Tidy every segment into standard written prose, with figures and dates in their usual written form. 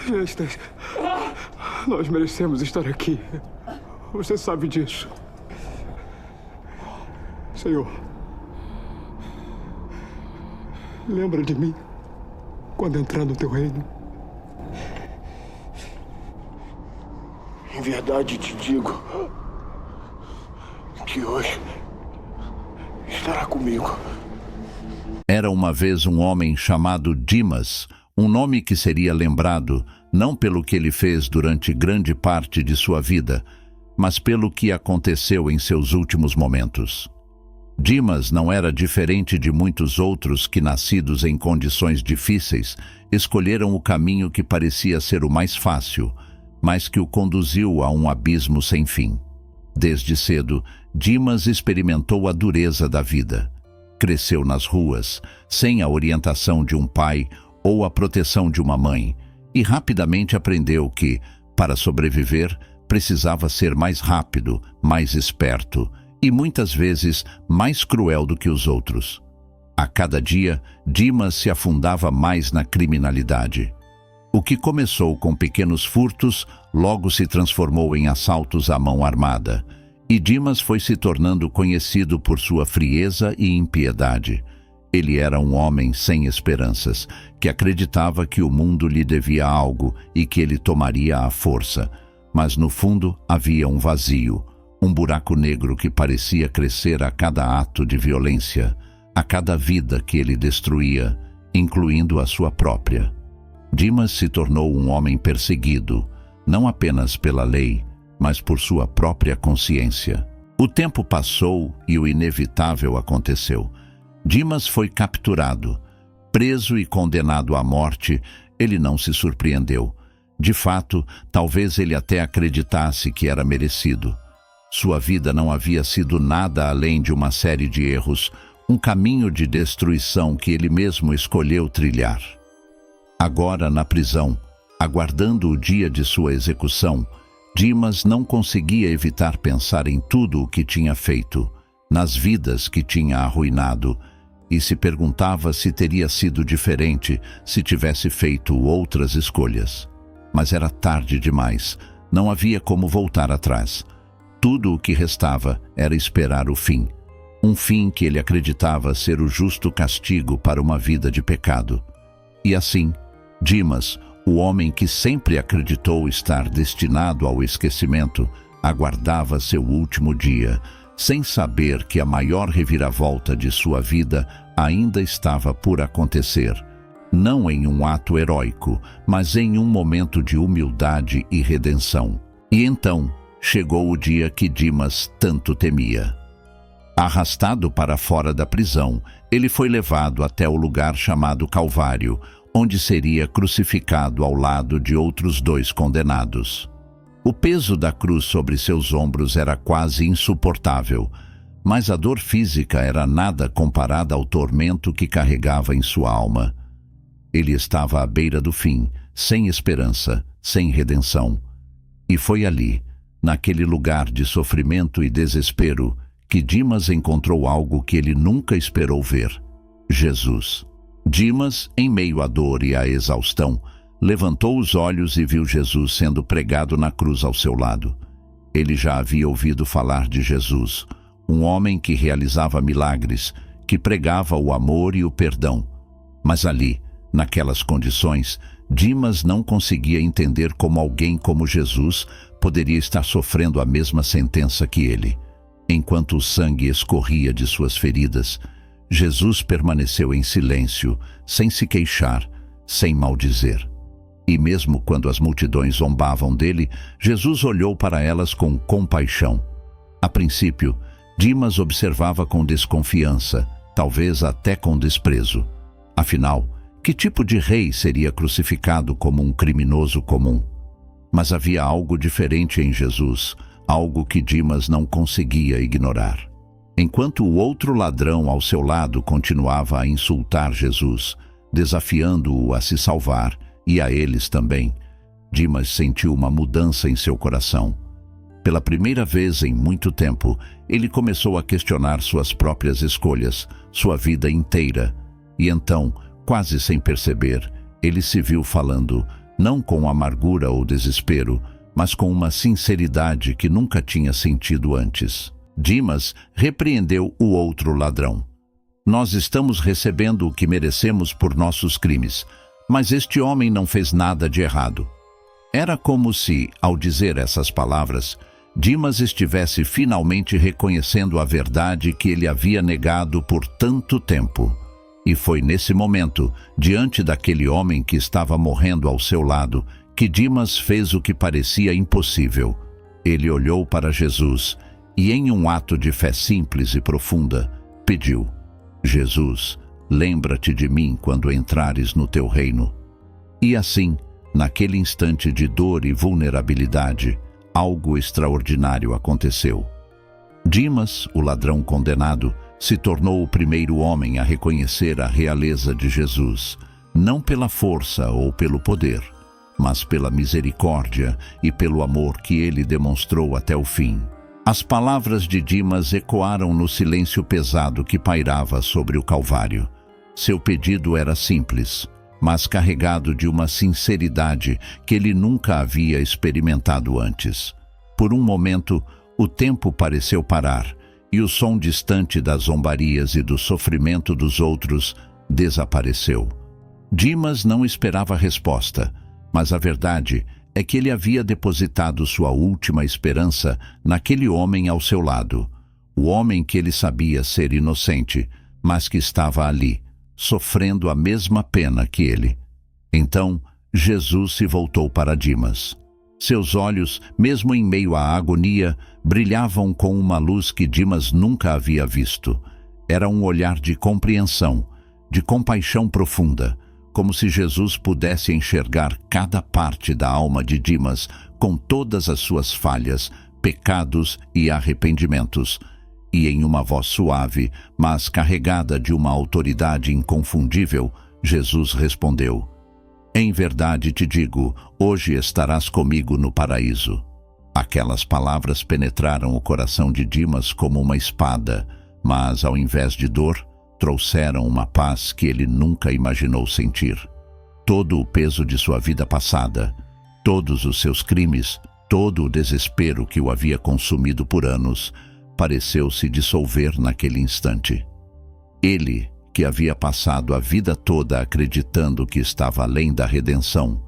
Justas, nós merecemos estar aqui. Você sabe disso. Senhor, lembra de mim quando entrar no teu reino. Em verdade te digo que hoje estará comigo. Era uma vez um homem chamado Dimas, um nome que seria lembrado não pelo que ele fez durante grande parte de sua vida, mas pelo que aconteceu em seus últimos momentos. Dimas não era diferente de muitos outros que, nascidos em condições difíceis, escolheram o caminho que parecia ser o mais fácil, mas que o conduziu a um abismo sem fim. Desde cedo, Dimas experimentou a dureza da vida. Cresceu nas ruas, sem a orientação de um pai ou a proteção de uma mãe, e rapidamente aprendeu que, para sobreviver, precisava ser mais rápido, mais esperto e muitas vezes mais cruel do que os outros. A cada dia, Dimas se afundava mais na criminalidade. O que começou com pequenos furtos, logo se transformou em assaltos à mão armada, e Dimas foi se tornando conhecido por sua frieza e impiedade. Ele era um homem sem esperanças, que acreditava que o mundo lhe devia algo e que ele tomaria à força. Mas no fundo havia um vazio, um buraco negro que parecia crescer a cada ato de violência, a cada vida que ele destruía, incluindo a sua própria. Dimas se tornou um homem perseguido, não apenas pela lei, mas por sua própria consciência. O tempo passou e o inevitável aconteceu. Dimas foi capturado, preso e condenado à morte. Ele não se surpreendeu. De fato, talvez ele até acreditasse que era merecido. Sua vida não havia sido nada além de uma série de erros, um caminho de destruição que ele mesmo escolheu trilhar. Agora, na prisão, aguardando o dia de sua execução, Dimas não conseguia evitar pensar em tudo o que tinha feito, nas vidas que tinha arruinado, e se perguntava se teria sido diferente se tivesse feito outras escolhas. Mas era tarde demais, não havia como voltar atrás. Tudo o que restava era esperar o fim. Um fim que ele acreditava ser o justo castigo para uma vida de pecado. E assim, Dimas, o homem que sempre acreditou estar destinado ao esquecimento, aguardava seu último dia, sem saber que a maior reviravolta de sua vida ainda estava por acontecer. Não em um ato heróico, mas em um momento de humildade e redenção. E então chegou o dia que Dimas tanto temia. Arrastado para fora da prisão, ele foi levado até o lugar chamado Calvário, onde seria crucificado ao lado de outros 2 condenados. O peso da cruz sobre seus ombros era quase insuportável, mas a dor física era nada comparada ao tormento que carregava em sua alma. Ele estava à beira do fim, sem esperança, sem redenção. E foi ali, naquele lugar de sofrimento e desespero, que Dimas encontrou algo que ele nunca esperou ver: Jesus. Dimas, em meio à dor e à exaustão, levantou os olhos e viu Jesus sendo pregado na cruz ao seu lado. Ele já havia ouvido falar de Jesus, um homem que realizava milagres, que pregava o amor e o perdão. Mas ali, naquelas condições, Dimas não conseguia entender como alguém como Jesus poderia estar sofrendo a mesma sentença que ele. Enquanto o sangue escorria de suas feridas, Jesus permaneceu em silêncio, sem se queixar, sem maldizer. E mesmo quando as multidões zombavam dele, Jesus olhou para elas com compaixão. A princípio, Dimas observava com desconfiança, talvez até com desprezo. Afinal, que tipo de rei seria crucificado como um criminoso comum? Mas havia algo diferente em Jesus, algo que Dimas não conseguia ignorar. Enquanto o outro ladrão ao seu lado continuava a insultar Jesus, desafiando-o a se salvar, e a eles também, Dimas sentiu uma mudança em seu coração. Pela primeira vez em muito tempo, ele começou a questionar suas próprias escolhas, sua vida inteira. E então, quase sem perceber, ele se viu falando: não com amargura ou desespero, mas com uma sinceridade que nunca tinha sentido antes. Dimas repreendeu o outro ladrão. Nós estamos recebendo o que merecemos por nossos crimes, mas este homem não fez nada de errado. Era como se, ao dizer essas palavras, Dimas estivesse finalmente reconhecendo a verdade que ele havia negado por tanto tempo. E foi nesse momento, diante daquele homem que estava morrendo ao seu lado, que Dimas fez o que parecia impossível. Ele olhou para Jesus e, em um ato de fé simples e profunda, pediu: Jesus, lembra-te de mim quando entrares no teu reino. E assim, naquele instante de dor e vulnerabilidade, algo extraordinário aconteceu. Dimas, o ladrão condenado, se tornou o primeiro homem a reconhecer a realeza de Jesus, não pela força ou pelo poder, mas pela misericórdia e pelo amor que ele demonstrou até o fim. As palavras de Dimas ecoaram no silêncio pesado que pairava sobre o Calvário. Seu pedido era simples, mas carregado de uma sinceridade que ele nunca havia experimentado antes. Por um momento, o tempo pareceu parar, e o som distante das zombarias e do sofrimento dos outros desapareceu. Dimas não esperava resposta, mas a verdade é que ele havia depositado sua última esperança naquele homem ao seu lado, o homem que ele sabia ser inocente, mas que estava ali, sofrendo a mesma pena que ele. Então, Jesus se voltou para Dimas. Seus olhos, mesmo em meio à agonia, brilhavam com uma luz que Dimas nunca havia visto. Era um olhar de compreensão, de compaixão profunda, como se Jesus pudesse enxergar cada parte da alma de Dimas com todas as suas falhas, pecados e arrependimentos. E em uma voz suave, mas carregada de uma autoridade inconfundível, Jesus respondeu: Em verdade te digo, hoje estarás comigo no paraíso. Aquelas palavras penetraram o coração de Dimas como uma espada, mas, ao invés de dor, trouxeram uma paz que ele nunca imaginou sentir. Todo o peso de sua vida passada, todos os seus crimes, todo o desespero que o havia consumido por anos, pareceu se dissolver naquele instante. Ele, que havia passado a vida toda acreditando que estava além da redenção,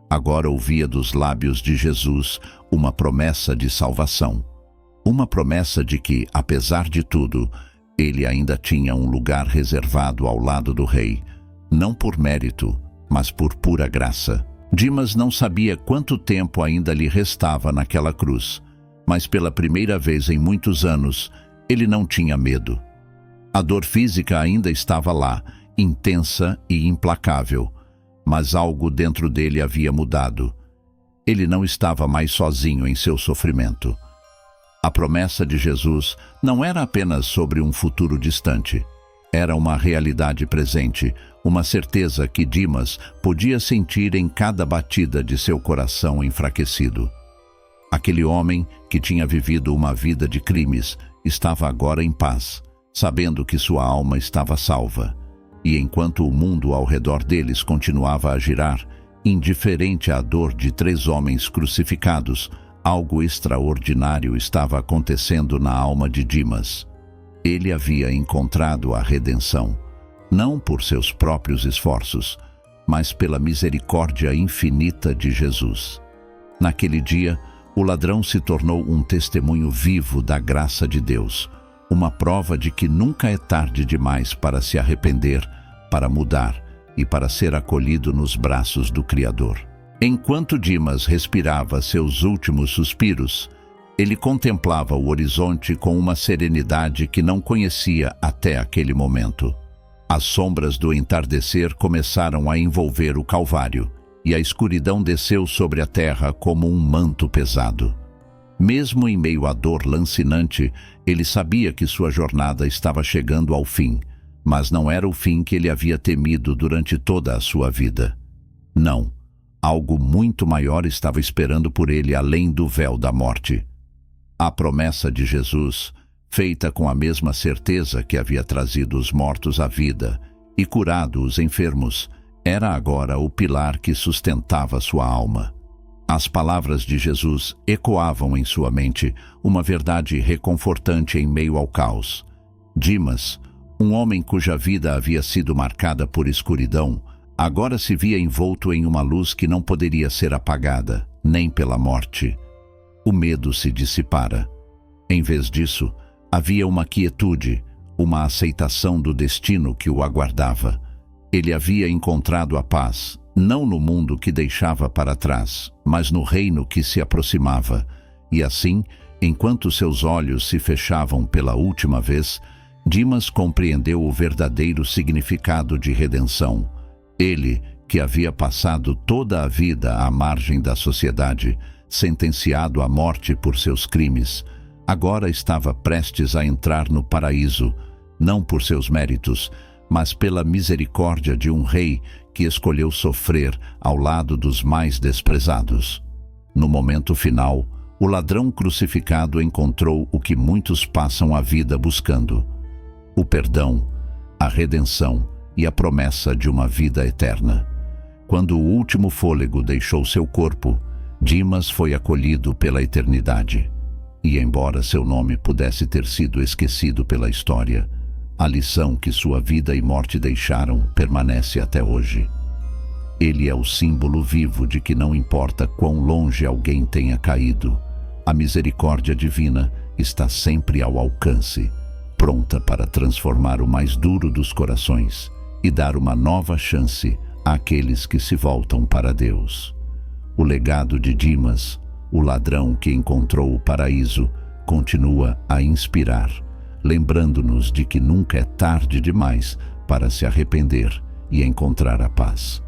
agora ouvia dos lábios de Jesus uma promessa de salvação. Uma promessa de que, apesar de tudo, ele ainda tinha um lugar reservado ao lado do rei, não por mérito, mas por pura graça. Dimas não sabia quanto tempo ainda lhe restava naquela cruz, mas pela primeira vez em muitos anos, ele não tinha medo. A dor física ainda estava lá, intensa e implacável, mas algo dentro dele havia mudado. Ele não estava mais sozinho em seu sofrimento. A promessa de Jesus não era apenas sobre um futuro distante. Era uma realidade presente, uma certeza que Dimas podia sentir em cada batida de seu coração enfraquecido. Aquele homem, que tinha vivido uma vida de crimes, estava agora em paz, sabendo que sua alma estava salva. E enquanto o mundo ao redor deles continuava a girar, indiferente à dor de 3 homens crucificados, algo extraordinário estava acontecendo na alma de Dimas. Ele havia encontrado a redenção, não por seus próprios esforços, mas pela misericórdia infinita de Jesus. Naquele dia, o ladrão se tornou um testemunho vivo da graça de Deus, uma prova de que nunca é tarde demais para se arrepender, para mudar e para ser acolhido nos braços do Criador. Enquanto Dimas respirava seus últimos suspiros, ele contemplava o horizonte com uma serenidade que não conhecia até aquele momento. As sombras do entardecer começaram a envolver o Calvário, e a escuridão desceu sobre a terra como um manto pesado. Mesmo em meio à dor lancinante, ele sabia que sua jornada estava chegando ao fim, mas não era o fim que ele havia temido durante toda a sua vida. Não, algo muito maior estava esperando por ele além do véu da morte. A promessa de Jesus, feita com a mesma certeza que havia trazido os mortos à vida e curado os enfermos, era agora o pilar que sustentava sua alma. As palavras de Jesus ecoavam em sua mente, uma verdade reconfortante em meio ao caos. Dimas, um homem cuja vida havia sido marcada por escuridão, agora se via envolto em uma luz que não poderia ser apagada, nem pela morte. O medo se dissipara. Em vez disso, havia uma quietude, uma aceitação do destino que o aguardava. Ele havia encontrado a paz, não no mundo que deixava para trás, mas no reino que se aproximava. E assim, enquanto seus olhos se fechavam pela última vez, Dimas compreendeu o verdadeiro significado de redenção. Ele, que havia passado toda a vida à margem da sociedade, sentenciado à morte por seus crimes, agora estava prestes a entrar no paraíso, não por seus méritos, mas pela misericórdia de um rei que escolheu sofrer ao lado dos mais desprezados. No momento final, o ladrão crucificado encontrou o que muitos passam a vida buscando: o perdão, a redenção e a promessa de uma vida eterna. Quando o último fôlego deixou seu corpo, Dimas foi acolhido pela eternidade. E embora seu nome pudesse ter sido esquecido pela história, a lição que sua vida e morte deixaram permanece até hoje. Ele é o símbolo vivo de que não importa quão longe alguém tenha caído, a misericórdia divina está sempre ao alcance, pronta para transformar o mais duro dos corações e dar uma nova chance àqueles que se voltam para Deus. O legado de Dimas, o ladrão que encontrou o paraíso, continua a inspirar, lembrando-nos de que nunca é tarde demais para se arrepender e encontrar a paz.